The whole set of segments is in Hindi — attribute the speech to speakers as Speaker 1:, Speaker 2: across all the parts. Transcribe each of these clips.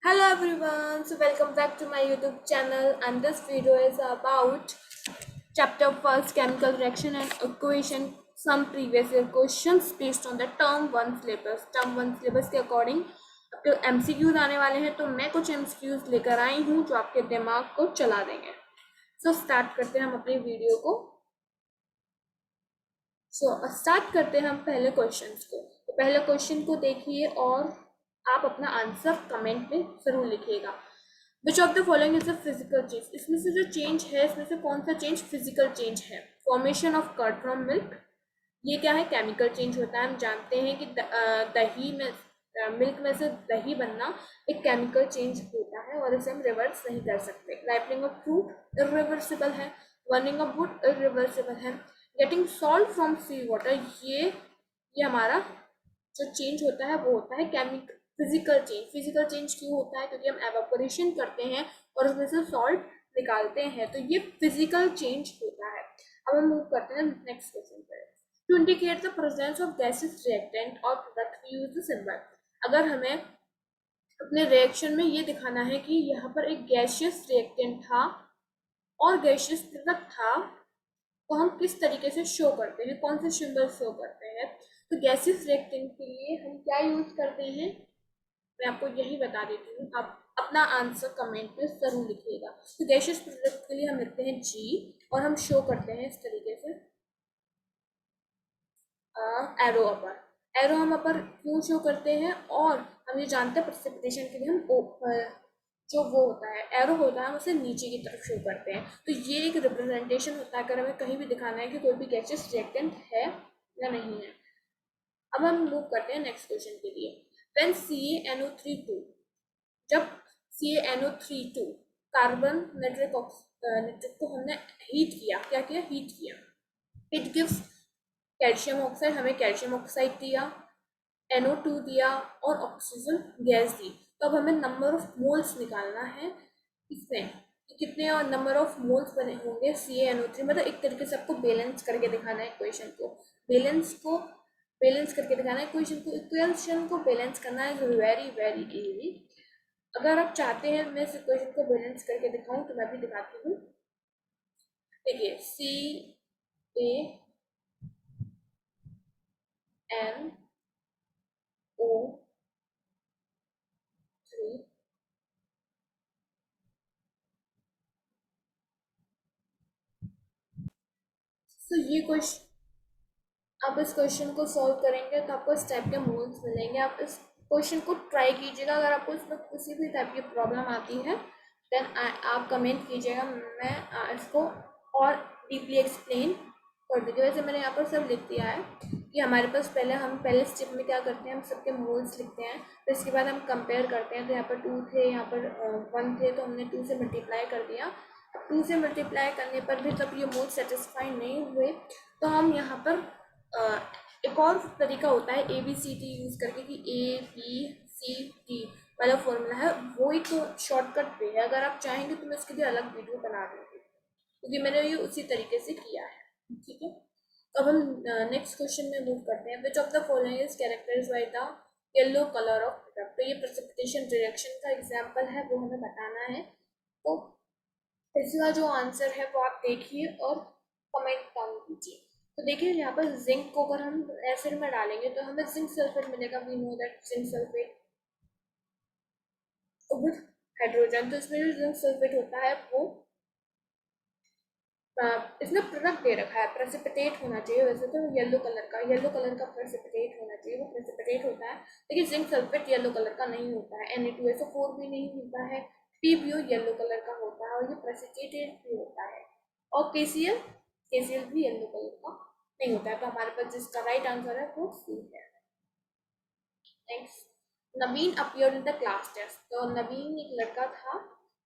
Speaker 1: Hello everyone, so welcome back to my YouTube channel, and this video is about chapter first chemical reaction and equation, some previous year questions based on the term 1 syllabus. Term 1 syllabus के according अब तो MCQs आने वाले हैं, तो मैं कुछ MCQs लेकर आई हूँ जो आपके दिमाग को चला देंगे. So start करते हैं हम अपनी वीडियो को. स्टार्ट करते हैं हम पहले क्वेश्चंस को. तो पहले क्वेश्चन को देखिए और आप अपना आंसर कमेंट में जरूर लिखिएगा. Which of the following is a physical change. इसमें से जो चेंज है, इसमें से कौन सा चेंज फिजिकल चेंज है? Formation of curd from milk. ये क्या है? केमिकल चेंज होता है. हम जानते हैं कि दही में मिल्क में से दही बनना एक केमिकल चेंज होता है और इसे हम रिवर्स नहीं कर सकते. राइपनिंग ऑफ फ्रूट इरिवर्सिबल है. बर्निंग ऑफ वुड इरिवर्सिबल है. Getting salt from sea water, ये हमारा जो चेंज होता है वो होता है chemical physical change. Physical change क्यों होता है? क्योंकि हम एवापोरेशन करते हैं और उसमें से सॉल्ट निकालते हैं, तो ये फिजिकल चेंज होता है. अब हम मूव करते हैं नेक्स्ट क्वेश्चन पर. To indicate the presence of gases reactant और product we use the symbol. अगर हमें अपने रिएक्शन में ये दिखाना है कि यहाँ पर एक गैसियस रिएक्टेंट था और गैसियस प्रोडक्ट था, तो हम किस तरीके से शो करते हैं, कौन से सिंबल शो करते हैं? तो गैसियस रिएक्टेंट के लिए हम क्या यूज करते हैं, मैं आपको यही बता देती हूँ. आप अपना आंसर कमेंट में जरूर लिखिएगा. तो गैसियस प्रोडक्ट के लिए हम लिखते हैं जी और हम शो करते हैं इस तरीके से एरो अपर. एरो हम अपर क्यों शो करते हैं? और हम ये जानते हैं प्रेसिपिटेशन के लिए हम जो वो होता है एरो होता है हम उसे नीचे की तरफ शो करते हैं. तो ये एक रिप्रेजेंटेशन होता है अगर हमें कहीं भी दिखाना है कि कोई भी गैसियस रिएक्टेंट है या नहीं है. अब हम मूव करते हैं नेक्स्ट क्वेश्चन के लिए. व्हेन CaNO3 जब CaNO3 कार्बन नाइट्रिक को हमने हीट किया, क्या किया? हीट किया. इट गिव्स कैल्शियम ऑक्साइड, हमें कैल्शियम ऑक्साइड दिया, NO2 दिया और ऑक्सीजन गैस दी. तो अब हमें नंबर ऑफ मोल्स निकालना है इसमें कितने और नंबर ऑफ मोल्स बने होंगे CaNO3. मतलब एक तरीके से आपको बैलेंस करके दिखाना है इक्वेशन को. बैलेंस करके दिखाना है इक्वेशन को बैलेंस करना है वेरी वेरी इजी. अगर आप चाहते हैं मैं इस इक्वेशन को बैलेंस करके दिखाऊं तो मैं भी दिखाती हूँ. देखिए CaNO3. तो ये क्वेश्चन, आप इस क्वेश्चन को सॉल्व करेंगे तो आपको इस टाइप के मोल्स मिलेंगे. आप इस क्वेश्चन को ट्राई कीजिएगा. अगर आपको इसमें किसी भी टाइप की प्रॉब्लम आती है देन आप कमेंट कीजिएगा, मैं इसको और डीपली एक्सप्लेन कर दूँगी. वैसे मैंने यहाँ पर सब लिख दिया है कि हमारे पास हम पहले स्टेप में क्या करते हैं, हम सबके मोल्स लिखते हैं. फिर इसके बाद हम कंपेयर करते हैं. तो यहाँ पर 2 थे, यहाँ पर 1 थे, तो हमने 2 से मल्टीप्लाई कर दिया. 2 से मल्टीप्लाई करने पर भी जब ये मोल्स सेटिस्फाई नहीं हुए तो हम यहाँ पर एक और तरीका होता है ABCD यूज करके कि ABCD वाला फॉर्मूला है, वो एक शॉर्टकट वे है. अगर आप चाहेंगे तो मैं इसके लिए अलग वीडियो बना दूंगी क्योंकि मैंने ये उसी तरीके से किया है. ठीक है. अब हम नेक्स्ट क्वेश्चन में मूव करते हैं. Which of the following is characterised by the yellow colour of product. तो ये प्रेसिपिटेशन रिएक्शन का एग्जांपल है, वो हमें बताना है. तो इसका जो आंसर है वो आप देखिए और कमेंट डाउन कीजिए. तो देखिए यहाँ पर जिंक को अगर हम एसिड में डालेंगे तो हमें जिंक सल्फेट मिलेगा. We know that zinc sulphate with hydrogen. तो इसमें जो जिंक सल्फेट होता है वो इसमें प्रोडक्ट दे रखा है, प्रेसिपिटेट होना चाहिए. वैसे तो येलो कलर का प्रेसिपिटेट होना चाहिए, वो प्रेसिपिटेट होता है. लेकिन जिंक सल्फेट येलो कलर का नहीं होता है. Na2SO4 भी नहीं होता है. PbO येलो कलर का होता है और ये प्रेसिपिटेट भी होता है. और KCl भी येलो कलर का नहीं होता है. तो हमारे पास जिसका राइट आंसर है वो C है. Next, Naveen appear in the class test. तो नवीन एक लड़का था,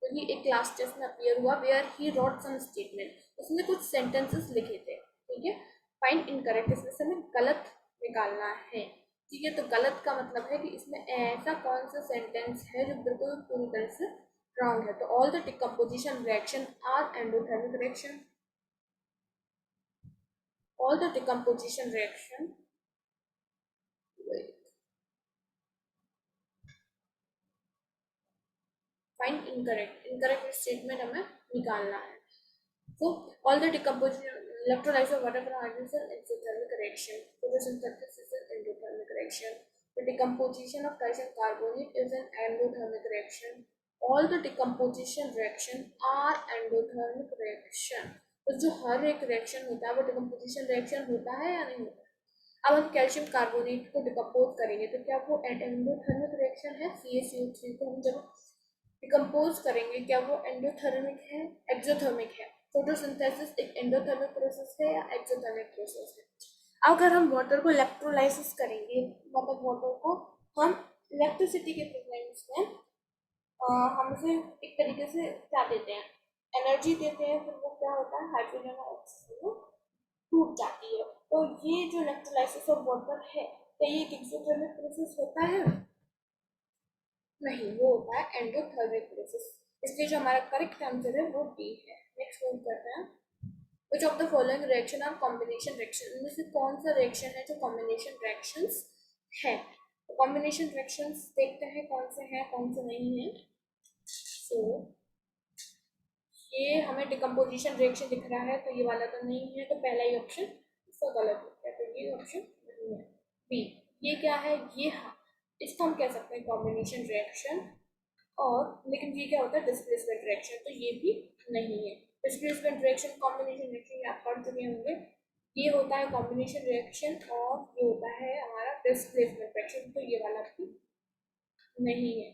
Speaker 1: तो ये एक क्लास टेस्ट में अपीयर हुआ. Where he wrote some statement, उसने कुछ सेंटेंसेस लिखे थे. ठीक है. फाइंड इनकरेक्ट, इसमें से हमें गलत निकालना है. ठीक है. तो गलत का मतलब है कि इसमें ऐसा कौन सा सेंटेंस है जो बिल्कुल पूरी तरह से रॉन्ग है. तो all the decomposition reaction are endothermic reaction. All the decomposition reaction incorrect statement हमें निकालना है। So all the decomposition electrolysis of water from hydrogen is exothermic reaction. Photosynthesis is an endothermic reaction. The decomposition of calcium carbonate is an endothermic reaction. All the decomposition reaction are endothermic reaction. तो जो हर एक रिएक्शन होता है वो डिकम्पोजिशन रिएक्शन होता है या नहीं होता है। अब हम कैल्शियम कार्बोनेट को डिकम्पोज करेंगे तो क्या वो एंडोथर्मिक रिएक्शन है। CaCO3 को हम जब डिकम्पोज करेंगे क्या वो एंडोथर्मिक है एक्सोथर्मिक है। फोटोसिंथेसिस एक एंडोथर्मिक प्रोसेस है या एक्सोथर्मिक प्रोसेस है। अगर हम वाटर को इलेक्ट्रोलाइसिस करेंगे मतलब वाटर को हम इलेक्ट्रिसिटी के प्रेजेंस में हम उसे एक तरीके से क्या देते हैं एनर्जी देते हैं, फिर वो क्या होता है हाइड्रोजन और ऑक्सीजन में टूट जाती है। तो ये जो इलेक्ट्रोलाइसिस ऑफ वाटर है क्या ये एक एक्सोथर्मिक प्रोसेस होता है। नहीं, वो होता है एंडोथर्मिक प्रोसेस। इसलिए जो हमारा करेक्ट आंसर है वो डी है। नेक्स्ट मूव करते हैं। Which of the following reaction are combination reaction. इनमें से कौन सा रिएक्शन है जो कॉम्बिनेशन रिएक्शंस है। तो कॉम्बिनेशन रिएक्शंस देखते हैं कौन से हैं कौन से नहीं है। तो ये हमें डिकम्पोजिशन रिएक्शन दिख रहा है तो ये वाला तो नहीं है, तो पहला ही ऑप्शन इसका गलत हो गया, तो ये ऑप्शन नहीं है। बी ये क्या है, ये हाँ इसको हम कह सकते हैं कॉम्बिनेशन रिएक्शन। और लेकिन ये क्या होता है डिस्प्लेसमेंट रिएक्शन, तो ये भी नहीं है। डिस्प्लेसमेंट रिएक्शन कॉम्बिनेशन रिएक्शन आप पढ़ चुके होंगे। ये होता है कॉम्बिनेशन रिएक्शन और ये होता है हमारा डिस्प्लेसमेंट रिएक्शन, तो ये वाला भी नहीं है।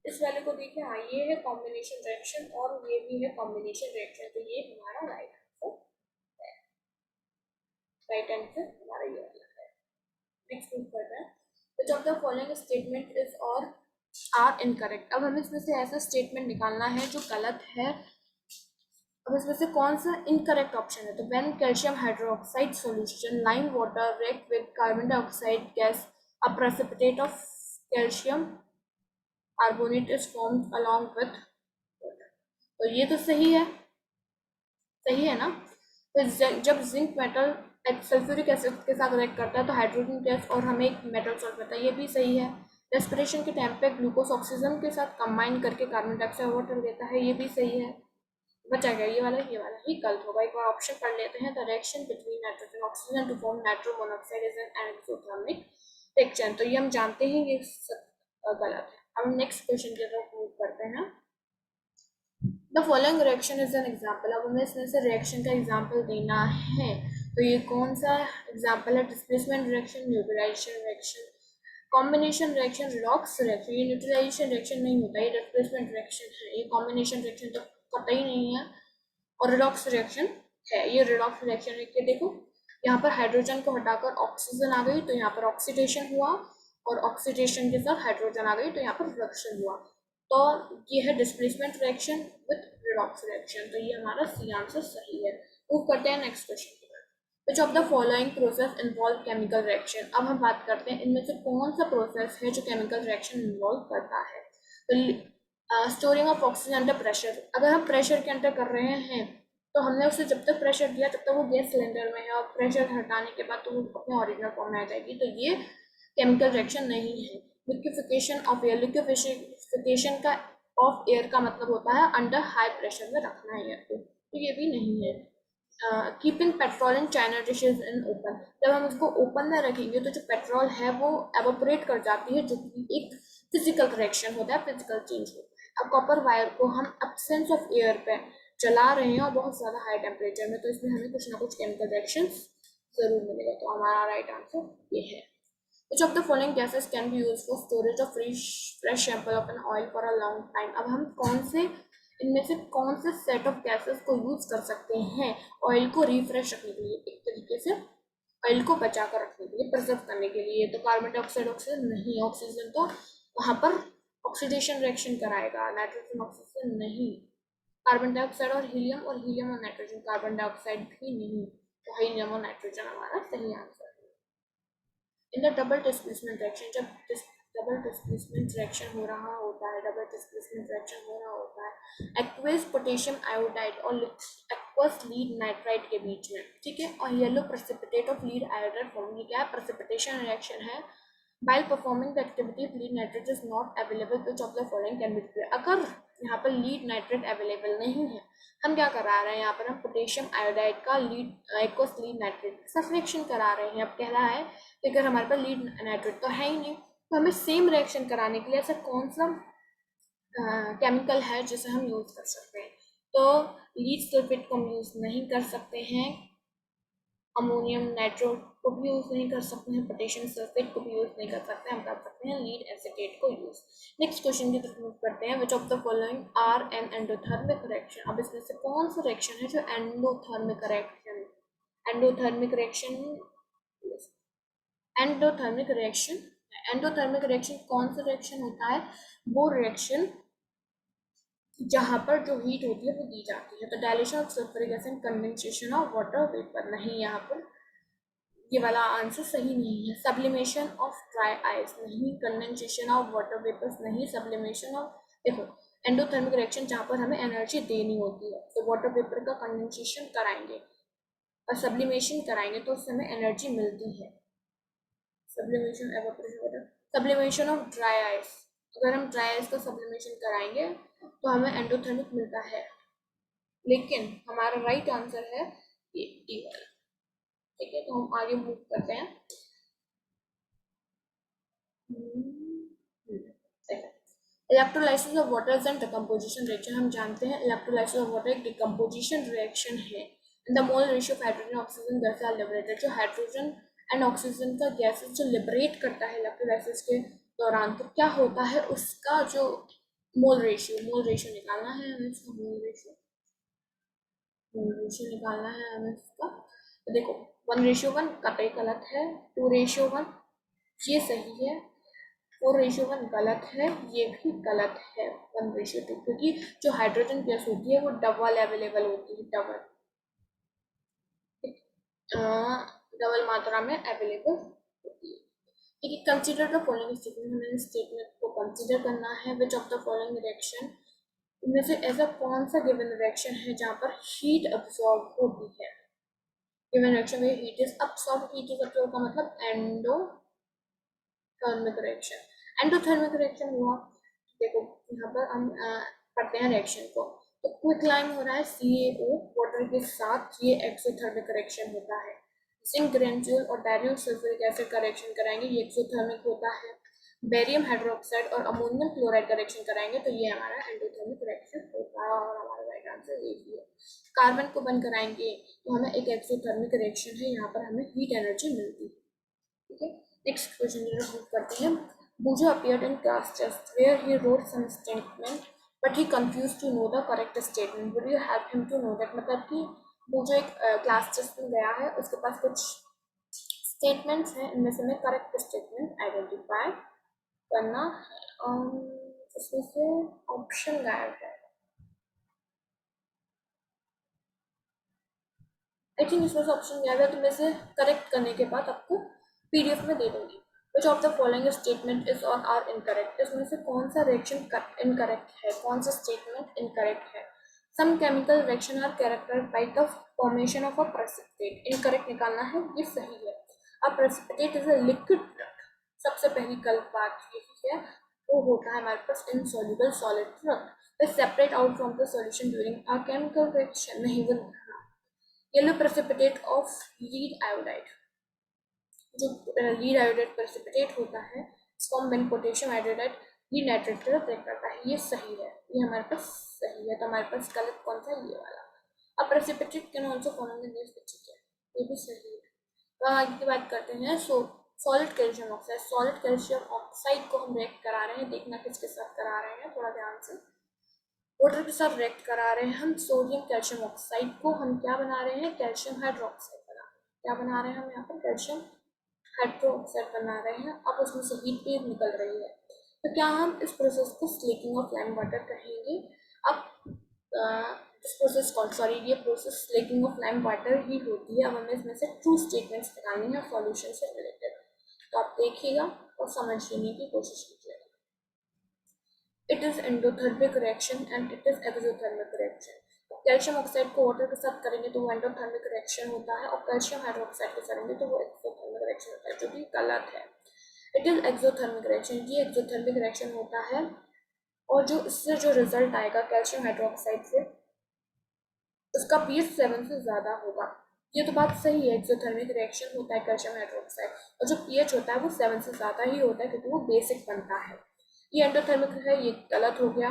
Speaker 1: इस वाले को देखिए, हाँ ये है कॉम्बिनेशन रिएक्शन और ये भी है कॉम्बिनेशन रिएक्शन, तो ये हमारा राइट आंसर है। राइट आंसर हमारा ये वाला है। नेक्स्ट मूव करते हैं। Which of the following statement is और आर इनकरेक्ट। अब हमें इसमें से ऐसा स्टेटमेंट निकालना है जो गलत है। अब इसमें से कौन सा इनकरेक्ट ऑप्शन है। तो when calcium hydroxide solution lime water react with carbon dioxide gas a precipitate of calcium carbonate is formed along with water. तो ये तो सही है, सही है ना। तो जब जिंक मेटल सल्फ्यूरिक एसिड के साथ रिएक्ट करता है तो हाइड्रोजन गैस और हमें एक मेटल सॉल्व करता है, ये भी सही है। रेस्पिरेशन के टाइम पे ग्लूकोज ऑक्सीजन के साथ कंबाइन करके कार्बन डाइऑक्साइड वाटर देता है, ये भी सही है। बचा गया ये वाला ही गलत होगा। एक बार ऑप्शन पढ़ लेते हैं। The reaction between nitrogen oxygen to form nitro monoxide is an exothermic reaction, तो ये हम जानते हैं ये सब गलत है। अब नेक्स्ट क्वेश्चन की तरफ मूव करते हैं। The following reaction is an example. अब हमें इसमें से रिएक्शन का एग्जाम्पल देना है, तो ये कौन सा एग्जाम्पल है। Displacement reaction, neutralisation reaction, combination reaction, redox reaction. ये न्यूट्रलाइजेशन रिएक्शन नहीं होता, ये डिस्प्लेसमेंट रिएक्शन है। ये कॉम्बिनेशन रिएक्शन तो पता ही नहीं है। और रिडॉक्स रिएक्शन है, ये रिडॉक्स रिएक्शन है। कि देखो यहाँ पर हाइड्रोजन को हटाकर ऑक्सीजन आ गई तो यहाँ पर ऑक्सीडेशन हुआ, और ऑक्सीडेशन के साथ हाइड्रोजन आ गई तो यहाँ पर रिडक्शन हुआ। तो ये है displacement reaction with redox reaction, तो ये हमारा सी आंसर सही है। मूव करते हैं नेक्स्ट क्वेश्चन की तरफ। विच of the following process involve chemical reaction. अब हम बात करते हैं इनमें से कौन सा प्रोसेस है जो केमिकल रिएक्शन इन्वॉल्व करता है। तो storing of oxygen under pressure. अगर हम प्रेशर के अंडर कर रहे हैं तो हमने उसे जब तक प्रेशर दिया तब तक वो गैस सिलेंडर में है, और प्रेशर हटाने के बाद तो वो अपने ओरिजिनल फॉर्म में आ जाएगी, तो ये केमिकल रिएक्शन नहीं है। लिक्विफिकेशन ऑफ एयर, लिक्विफिकेशन का ऑफ एयर का मतलब होता है अंडर हाई प्रेशर में रखना है एयर को, तो ये भी नहीं है। Keeping petrol in China dishes in open. जब हम उसको ओपन में रखेंगे तो जो पेट्रोल है वो एवोपरेट कर जाती है, जो कि एक फिजिकल रिएक्शन होता है, फिजिकल चेंज होता है। अब कॉपर वायर को हम एब्सेंस ऑफ एयर पे जला रहे हैं और बहुत ज़्यादा हाई टेम्परेचर में, तो इसमें हमें कुछ ना कुछ केमिकल रिएक्शन जरूर मिलेगा, तो हमारा राइट आंसर ये है। Which of the following gases can be used for storage of fresh sample of an oil for a long time। अब हम इनमें से कौन से सेट ऑफ गैसेस को यूज कर सकते हैं ऑयल को रिफ्रेश रखने के लिए, एक तरीके से ऑयल को बचा कर रखने के लिए, प्रिजर्व करने के लिए। तो कार्बन डाइऑक्साइड ऑक्सीजन नहीं, ऑक्सीजन तो वहाँ पर ऑक्सीडेशन रिएक्शन कराएगा, नाइट्रोजन ऑक्सीजन नहीं। कार्बन डाइऑक्साइड और हीलियम और नाइट्रोजन, कार्बन डाइऑक्साइड भी नहीं, तो हीलियम और नाइट्रोजन हमारा सही आंसर है। In the double displacement reaction, जब डबल डिस्प्लेसमेंट रिएक्शन हो रहा होता है, एक्वस पोटेशियम आयोडाइड और एक्वस लीड नाइट्राइड के बीच में, ठीक है, और yellow precipitate of lead iodide form. ये क्या है, प्रेसिपिटेशन रिएक्शन है। While performing the activity of lead nitrate is not available, which of the following can be declared। अगर यहाँ पर लीड नाइट्रेट अवेलेबल नहीं है। हम क्या करा रहे हैं, यहाँ पर हम पोटेशियम आयोडाइड का लीड एक्वस लीड नाइट्रेट के साथ रिएक्शन करा रहे हैं। अब कह रहा है कि अगर हमारे पास लीड नाइट्रेट तो है ही नहीं, तो हमें सेम रिएक्शन कराने के लिए ऐसा कौन सा केमिकल है जिसे हम यूज़ कर सकते हैं। तो लीड सल्फेट को हम यूज़ नहीं कर सकते हैं, अमोनियम नाइट्रोट को भी यूज़ नहीं कर सकते हैं, पोटेशियम सल्फेट को भी यूज़ नहीं कर सकते हैं, हम कर सकते हैं लीड एसीटेट को यूज़। नेक्स्ट क्वेश्चन की तरफ मूव करते हैं। Which of the following are an endothermic reaction. अब इसमें से कौन सा रिएक्शन है जो endothermic reaction, endothermic reaction, endothermic reaction, endothermic reaction कौन सा रिएक्शन होता है, वो रिएक्शन जहाँ पर जो हीट होती है वो दी जाती है। तो dilation of sulphuric acid, condensation of water vapour, नहीं, यहाँ पर ये वाला आंसर सही नहीं है। सब्लिमेशन ऑफ ड्राई आइस नहीं, कंडेंसेशन ऑफ वाटर वेपर्स नहीं, सब्लिमेशन ऑफ, देखो एंडोथर्मिक रिएक्शन जहाँ पर हमें एनर्जी देनी होती है तो वाटर वेपर का कंडेंसेशन कराएंगे और सब्लिमेशन कराएंगे तो उससे हमें एनर्जी मिलती है। Sublimation evaporation water, sublimation of dry ice, अगर हम ड्राई आइस का सब्लिमेशन कराएंगे तो हमें एंडोथर्मिक मिलता है, लेकिन हमारा राइट आंसर है ये डी वाला। ठीक है, तो हम आगे मूव करते हैं। Electrolysis of water and decomposition reaction, हम जानते हैं इलेक्ट्रोलाइसिस ऑफ वाटर एक डिकम्पोजिशन रिएक्शन है। In the mole ratio of hydrogen oxygen gas are liberated, जो हाइड्रोजन एंड ऑक्सीजन का गैसेस जो लिबरेट करता है इलेक्ट्रोलाइसिस के दौरान, तो क्या होता है उसका जो मोल रेशियो निकालना है हमें, इसका मोल रेशियो निकालना है हमें इसका। तो देखो 1:1 कतई गलत है, 2:1 ये सही है, 4:1 गलत है, ये भी गलत है, 1:2, क्योंकि जो हाइड्रोजन गैस होती है वो डबल अवेलेबल होती है, डबल मात्रा में अवेलेबल होती है। ठीक है, कंसिडर द फॉलोइंग स्टेटमेंट, हमें स्टेटमेंट को कंसिडर करना है। विच ऑफ द फॉलोइंग रिएक्शन, इनमें से ऐसा कौन सा गिवन रिएक्शन है जहाँ पर हीट अब्सॉर्ब होती है। गिवन रिएक्शन में heat is absorb, heat is absorb का मतलब एंडोथर्मिक रिएक्शन। एंडोथर्मिक रिएक्शन हुआ, देखो यहाँ पर हम पढ़ते हैं रिएक्शन को, तो क्विकलाइम हो रहा है CaO वाटर के साथ, ये एक्सोथर्मिक रिएक्शन होता है। जिंक ग्रेन्यूल और डाइल्यूट सल्फ्यूरिक एसिड का रिएक्शन कराएंगे, ये एक्सोथर्मिक होता है। बेरियम हाइड्रोक्साइड और अमोनियम क्लोराइड का रिएक्शन कराएंगे तो ये हमारा एंडोथर्मिक रिएक्शन होता है, और हमारा राइट आंसर ये भी है। कार्बन को बंद कराएंगे तो हमें एक एक्सोथर्मिक रिएक्शन है, यहाँ पर हमें हीट एनर्जी मिलती है। ठीक है, नेक्स्ट क्वेश्चन करते हैं। Bujo appeared in class test where he wrote some statement but he confused to know the correct statement. Would you help him to know that? मतलब कि बुजो एक क्लास टेस्ट में गया है, उसके पास कुछ स्टेटमेंट्स हैं, इनमें से हमें करेक्ट स्टेटमेंट आइडेंटिफाई करना है। इसमें से ऑप्शन गायब है, आई थिंक इसमें से ऑप्शन गायब है, तो मैं से करेक्ट करने के बाद आपको PDF में दे दूंगी। Which of the following statement is or are incorrect? इसमें से कौन सा रिएक्शन इनकरेक्ट है, कौन सा स्टेटमेंट इनकरेक्ट है। Some chemical reaction are characterized by the formation of a precipitate. Incorrect निकालना है, ये सही है। A precipitate is a liquid product. सबसे पहली गलत बात यही है, वो होता है हमारे पास insoluble solid product. They separate out from the solution during a chemical reaction. नहीं, वो yellow precipitate of lead iodide, जो लीड आयोडाइड प्रेसिपिटेट होता है इसको हम बिन पोटेशियम आयोडाइड लीड नाइट्रेट की तरफ ब्रेक करता है, ये सही है, ये हमारे पास सही है। तो हमारे पास गलत कौन सा, ये वाला। अब precipitate can also form in the ठीक है, ये भी सही है। तो आगे की बात करते हैं। Solid calcium oxide, solid calcium oxide को हम ब्रेक करा रहे हैं, देखना किसके साथ करा रहे हैं, थोड़ा ध्यान से। वाटर के साथ रिएक्ट करा रहे हैं हम सोडियम कैल्शियम ऑक्साइड को, हम क्या बना रहे हैं, कैल्शियम हाइड्रोक्साइड बना रहे हैं। क्या बना रहे हैं हम यहाँ पर, कैल्शियम हाइड्रोक्साइड बना रहे हैं। अब उसमें से हीट भी निकल रही है, तो क्या हम इस प्रोसेस को स्लेकिंग ऑफ लाइम वाटर कहेंगे। अब इस प्रोसेस को, सॉरी, ये process slaking of lime water ही होती है। अब हमें इसमें से ट्रू स्टेटमेंट्स निकालनी है सॉल्यूशन से रिलेटेड, तो आप देखिएगा और समझ लेने की कोशिश कीजिएगा। It is endothermic reaction and it is exothermic reaction. Calcium oxide को वाटर के साथ करेंगे तो वो एंडोथर्मिक रिएक्शन होता है, और कैल्शियम हाइड्रोक्साइड के साथ करेंगे तो वो एक्सोथर्मिक रिएक्शन होता है, जो कि गलत है। इट इज एक्सोथर्मिक रिएक्शन, ये एक्सोथर्मिक रिएक्शन होता है और जो इससे जो रिजल्ट आएगा कैल्शियम हाइड्रोक्साइड से, उसका pH 7 से ज़्यादा होगा। ये तो बात सही है, एक्सोथर्मिक रिएक्शन होता है कैल्शियम हाइड्रोक्साइड, और जो pH होता है वो 7 से ज़्यादा ही होता है क्योंकि वो बेसिक बनता है। ये एंडोथर्मिक है, ये गलत हो गया।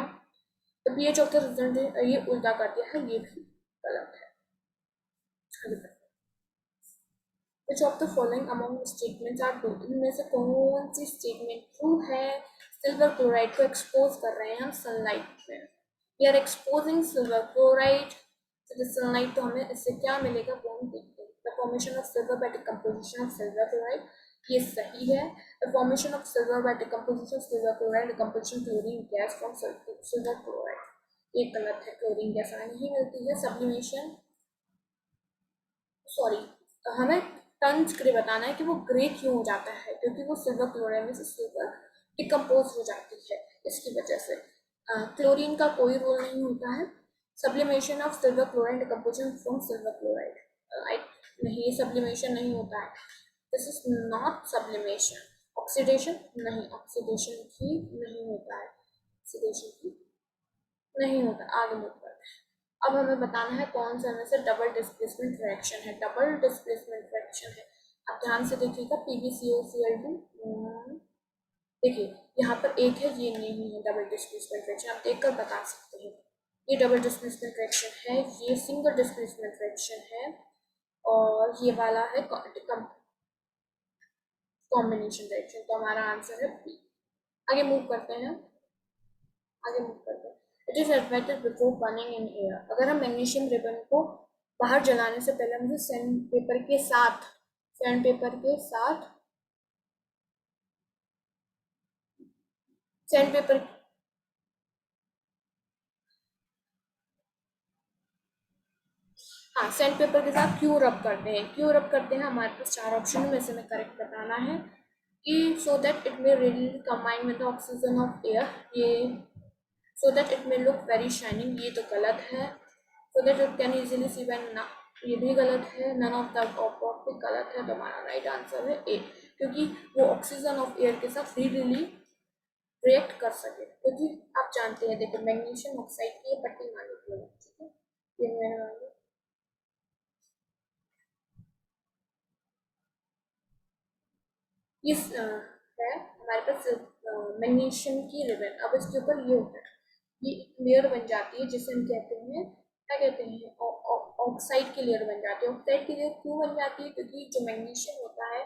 Speaker 1: तो pH ऑफ द रिजल्ट ये उल्टा कर दिया है, ये भी गलत है। Which of the following among the statements are true? इनमें से कौन सी स्टेटमेंट ट्रू है? सिल्वर क्लोराइड को एक्सपोज कर रहे हैं हम सनलाइट में, we are exposing silver chloride to the sunlight, तो हमें इससे क्या मिलेगा वो हम देखते हैं। The formation of silver by decomposition of silver chloride, ये सही है। The formation of silver by decomposition of silver chloride, decomposition chlorine gas from silver chloride, ये गलत है, क्लोरीन गैस नहीं मिलती है। सब्लिमेशन, सॉरी, हमें टर्न्स के लिए बताना है कि वो ग्रे क्यों हो जाता है, क्योंकि वो सिल्वर क्लोराइड में से सिल्वर डिकम्पोज हो जाती है, इसकी वजह से। क्लोरीन का कोई रोल नहीं होता है। Sublimation of silver chloride decomposition from silver chloride, नहीं, सब्लिमेशन नहीं होता है, this is not sublimation. Oxidation, नहीं, ऑक्सीडेशन भी नहीं होता है, ऑक्सीडेशन भी नहीं होता। आगे मूव करते हैं। अब हमें बताना है कौन सा में से डबल डिस्प्लेसमेंट रिएक्शन है। डबल डिस्प्लेसमेंट रिएक्शन है, आप ध्यान से देखिएगा, PbClCl2, देखिए यहाँ पर एक है, ये नहीं है डबल डिस्प्लेसमेंट रिएक्शन, आप देखकर बता सकते हैं। ये डबल डिस्प्लेसमेंट रिएक्शन है, ये सिंगल डिस्प्लेसमेंट रिएक्शन है, और ये वाला है कॉम्बिनेशन रिएक्शन, तो हमारा आंसर है बी। आगे मूव करते हैं, आगे मूव करते हैं। इट इज एडवाइटेड बिफोर बर्निंग इन एयर, अगर हम मैग्नीशियम रिबन को बाहर जलाने से पहले हम सैंड पेपर के साथ, सैंड पेपर के साथ, सैंड पेपर, हाँ, सैंड पेपर के साथ क्यों रब करते हैं, क्यों रब करते हैं, हमारे पास 4 ऑप्शन में से हमें करेक्ट बताना है कि so that it may really combine with the oxygen of air, ये so that it may look very shining, ये तो गलत है। So that it can easily see when ना, ये भी गलत है। नन ऑफ द अबव भी गलत है, तो हमारा राइट आंसर है ए, क्योंकि वो ऑक्सीजन ऑफ एयर के साथ फ्रीली रिएक्ट कर सके, क्योंकि आप जानते हैं, देखो मैग्नीशियम ऑक्साइड की ये पट्टी मान लीजिए, ठीक है, ये मैंने मान ली। इस है हमारे पास मैग्नीशियम की रिबन, अब इसके ऊपर ये होता है, ये लेयर बन जाती है जिसे हम कहते हैं, क्या कहते हैं, ऑक्साइड की लेयर बन जाती है। ऑक्साइड की लेयर क्यों बन जाती है, क्योंकि जो मैग्नीशियम होता है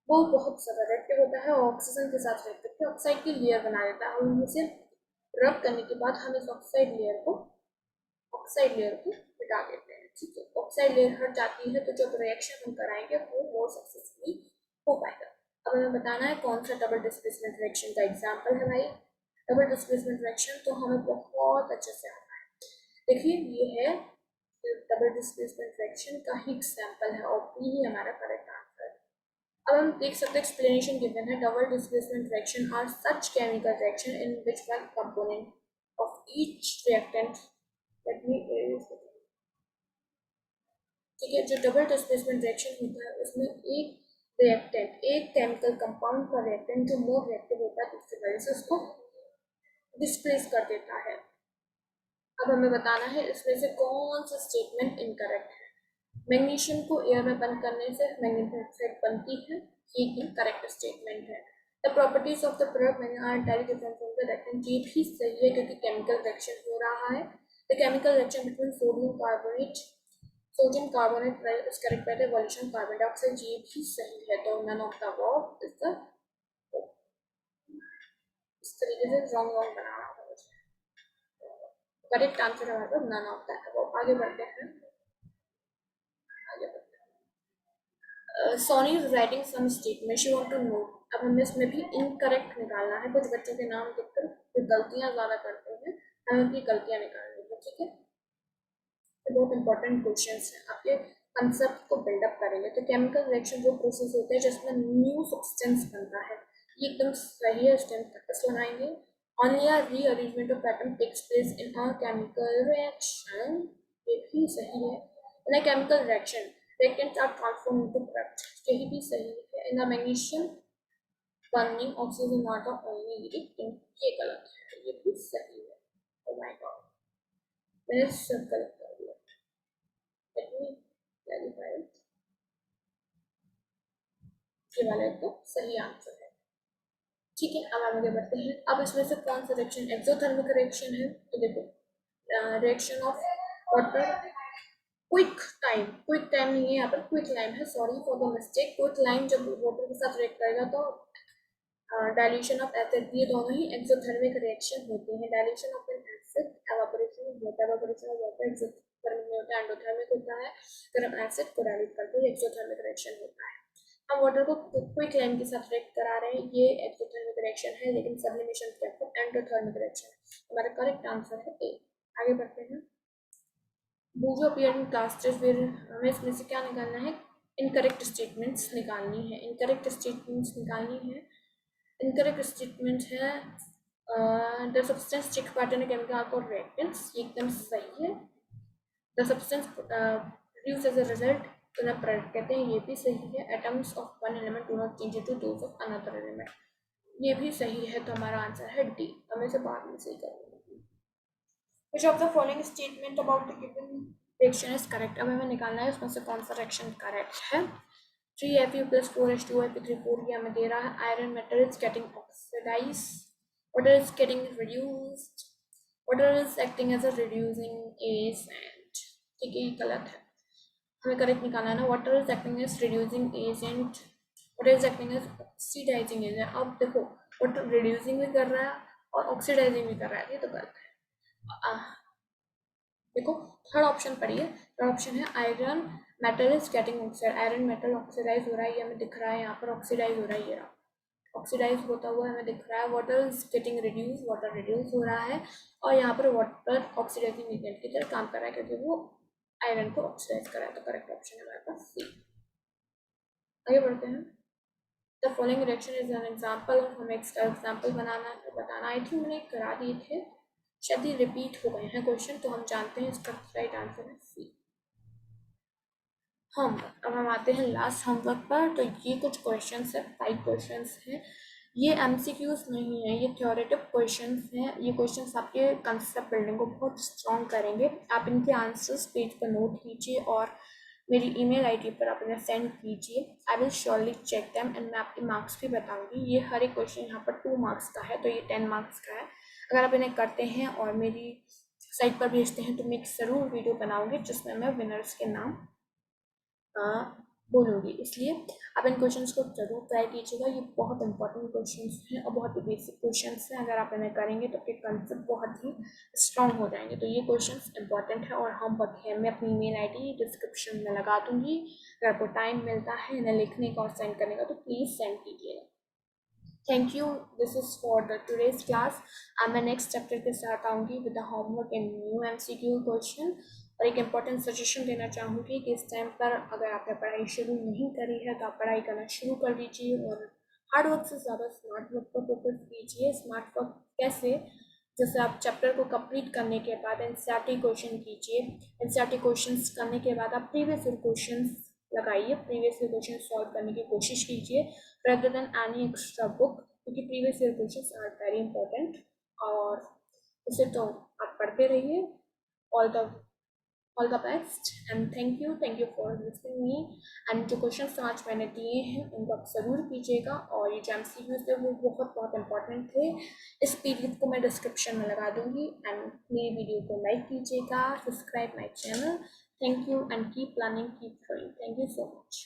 Speaker 1: वो बहुत ज़्यादा रिएक्टिव होता है, ऑक्सीजन के साथ रिएक्ट करके ऑक्साइड की लेयर बना देता है, और उनमें से रब करने के बाद हम इस ऑक्साइड लेयर को मिटा देते हैं, ठीक है। ऑक्साइड लेयर हट जाती है तो जब रिएक्शन हम कराएंगे वो मोर सक्सेसफुली हो पाएगा। अब हमें बताना है कौन सा डबल डिस्प्लेसमेंट रिएक्शन का एग्जाम्पल है भाई। डबल डिस्प्लेसमेंट रिएक्शन तो हमें बहुत अच्छे से आता है, देखिए ये है डबल डिस्प्लेसमेंट रिएक्शन का ही एग्जाम्पल है, और बी ही हमारा करेक्ट आंसर है। अब हम देख सकते हैं एक्सप्लेनेशन गिवन है, double displacement reaction are such chemical reaction in which one component of each reactant, let me, ठीक है, जो डबल डिस्प्लेसमेंट रिएक्शन होता है उसमें एक रिएक्टेंट, एक केमिकल कंपाउंड का रिएक्टेंट जो मोर रिएक्टिव होता है दूसरी वजह से उसको डिस्प्लेस कर देता है। अब हमें बताना है इसमें से कौन सा स्टेटमेंट इनकरेक्ट है। मैग्नीशियम को एयर में बंद करने से मैग्नीशियम ऑक्साइड बनती है, ये इनकरेक्ट स्टेटमेंट है। The properties of the product are entirely different from the reactant, ये भी सही है क्योंकि केमिकल रिएक्शन हो रहा है। The chemical reaction between sodium carbonate is correct by the evolution carbon dioxide, ये भी सही है, तो none of the above is the, इस तरीके से रॉन्ग रॉन्ग बनाना होगा मुझे, करेक्ट आंसर हमारे पास नन ऑफ द अबव। आगे बढ़ते हैं, आगे बढ़ते हैं। Soni is writing some statement, she want to know, अब हमें इसमें भी इनकरेक्ट निकालना है, कुछ बच्चों के नाम देखकर जो गलतियां ज़्यादा करते हैं हमें उनकी गलतियां निकालनी है, ठीक है। बहुत इंपॉर्टेंट क्वेश्चन है, आपके कंसेप्ट को बिल्डअप करेंगे। तो केमिकल रिएक्शन वो प्रोसेस होते हैं जिसमें न्यू सब्सटेंस बनता है, ये एकदम सही है, स्टेप बनाएंगे। Only a rearrangement of atom takes place in a chemical reaction, ये भी सही है। in a chemical reaction reactants are transformed into product, यही भी सही है। in a magnesium burning oxygen are the only reactant, ये गलत है, ये भी सही मैंने सर्कल कर दिया। लेट मी क्लैरिफाई, ये वाला तो सही आंसर है। ठीक है, अब आगे बढ़ते हैं। अब इसमें से कौन सा रिएक्शन एक्सोथर्मिक रिएक्शन है? तो देखो, reaction of water, quick time नहीं है यहाँ पर, क्विक लाइम है, sorry for the mistake. Quick lime जब वाटर के साथ रिएक्ट करेगा तो डाइल्यूशन ऑफ एसिड, ये दोनों ही एक्सोथर्मिक रिएक्शन होते हैं। Dilution of N acid, evaporation of water, evaporation of water exothermic में होता है, एंडोथर्मिक होता है। गर्म एसिड को डाइल्यूट करके ये एक्सोथर्मिक रिएक्शन होता है। हम वाटर को क्विक लाइम के साथ रिएक्ट करा रहे हैं, ये एक्सोथर्मिक रिएक्शन है, लेकिन सब्लिमेशन स्टेप पर एंडोथर्मिक रिएक्शन है। हमारा करेक्ट आंसर है ए। आगे बढ़ते हैं। बूजो अपीयर इन क्लास टेस्ट, फिर हमें इसमें से क्या निकालना है? इनकरेक्ट स्टेटमेंट्स निकालनी है। इनकरेक्ट स्टेटमेंट्स निकालनी है। इनकरेक्ट स्टेटमेंट है the substance take part in chemical और रिएक्टेंट्स, ये एकदम सही है। The substance produce as a result तो ना प्रोडक्ट कहते हैं, ये भी सही है। Atoms of one element do not change into those of another element, ये भी सही है। तो हमारा आंसर है डी। हमें से बाद में सही करेंगे। Which of the following statement about the given reaction is correct? अब हमें निकालना है उसमें से कौन सा रिएक्शन करेक्ट है। 3Fu plus 4H2O 3 ये हमें दे रहा है। Iron metal is getting oxidise, water is getting reduced, water is acting as a reducing agent. ठीक है, ये गलत है, हमें करेक्ट निकालना है ना। Water is acting as reducing agent, water is acting as oxidising agent. अब देखो, वाटर रिड्यूसिंग भी कर रहा है और ऑक्सीडाइजिंग भी कर रहा है, ये तो गलत है। देखो थर्ड ऑप्शन पढ़िए, थर्ड ऑप्शन है iron metal is getting oxide, iron metal oxidise हो रहा है, ये हमें दिख रहा है यहाँ पर ऑक्सीडाइज हो रहा है, ये ऑक्सीडाइज होता हुआ हमें दिख रहा है। Water is getting reduce, water reduce हो रहा है और यहाँ पर वाटर ऑक्सीडाइजिंग एजेंट की तरह काम कर रहा है क्योंकि वो आयरन को ऑक्सीडाइज कर रहा है। तो करेक्ट ऑप्शन है हमारे पास सी। आगे बढ़ते हैं। The following reaction is an example of, हमें इसका एग्जाम्पल बनाना बताना। आई थिंक मैंने करा दिए थे, शायद ये रिपीट हो गए हैं क्वेश्चन, तो हम जानते हैं इसका राइट आंसर है सी। अब हम आते हैं लास्ट होमवर्क पर। तो ये कुछ क्वेश्चंस है, 5 क्वेश्चंस हैं। ये एमसीक्यूज नहीं है, ये थ्योरेटिव क्वेश्चंस हैं। ये क्वेश्चंस आपके कंसेप्ट बिल्डिंग को बहुत स्ट्रॉन्ग करेंगे। आप इनके आंसर्स पेज पर नोट कीजिए और मेरी ईमेल आईडी पर आप इन्हें सेंड कीजिए। I will surely check them and मैं आपके मार्क्स भी बताऊंगी। ये हर एक क्वेश्चन यहाँ पर 2 मार्क्स का है, तो ये 10 मार्क्स का है। अगर आप इन्हें करते हैं और मेरी साइट पर भेजते हैं तो मैं एक ज़रूर वीडियो बनाऊंगी जिसमें मैं विनर्स के नाम बोलूँगी। इसलिए आप इन क्वेश्चंस को जरूर ट्राई कीजिएगा। ये बहुत इंपॉर्टेंट क्वेश्चंस हैं और बहुत ही बेसिक क्वेश्चंस हैं। अगर आप इन्हें करेंगे तो आपके कंसेप्ट बहुत ही स्ट्रांग हो जाएंगे। तो ये क्वेश्चंस इंपॉर्टेंट है और होमवर्क है, मैं अपनी ईमेल आईडी डिस्क्रिप्शन में लगा दूंगी। अगर आपको टाइम मिलता है इन्हें लिखने का और सेंड करने का तो प्लीज़ सेंड कीजिएगा। Thank you, this is for the today's class. अब मैं नेक्स्ट चैप्टर के साथ आऊँगी with the homework and new MCQ question. और एक इम्पॉर्टेंट सजेशन देना चाहूँगी कि इस टाइम पर अगर आपने पढ़ाई शुरू नहीं करी है तो आप पढ़ाई करना शुरू कर दीजिए और हार्ड वर्क से ज़्यादा स्मार्ट वर्क पर फोकस कीजिए। स्मार्ट वर्क कैसे? जैसे आप चैप्टर को कंप्लीट करने के बाद एनसीईआरटी क्वेश्चन कीजिए। एनसीईआरटी क्वेश्चंस करने के बाद आप प्रीवियस ईयर क्वेश्चंस लगाइए, प्रीवियस ईयर क्वेश्चन सॉल्व करने की कोशिश कीजिए rather than any extra book, क्योंकि previous year questions are very important. और उसे तो आप पढ़ते रहिए। All the best and thank you for listening me. And जो क्वेश्चन आज मैंने दिए हैं उनको आप ज़रूर कीजिएगा और ये जो एमसीक्यूज थे वो बहुत इंपॉर्टेंट थे। इस पीडीएफ को मैं डिस्क्रिप्शन में लगा दूंगी एंड मेरी वीडियो को लाइक कीजिएगा, subscribe my channel. Thank you and keep learning, keep growing. Thank you so much.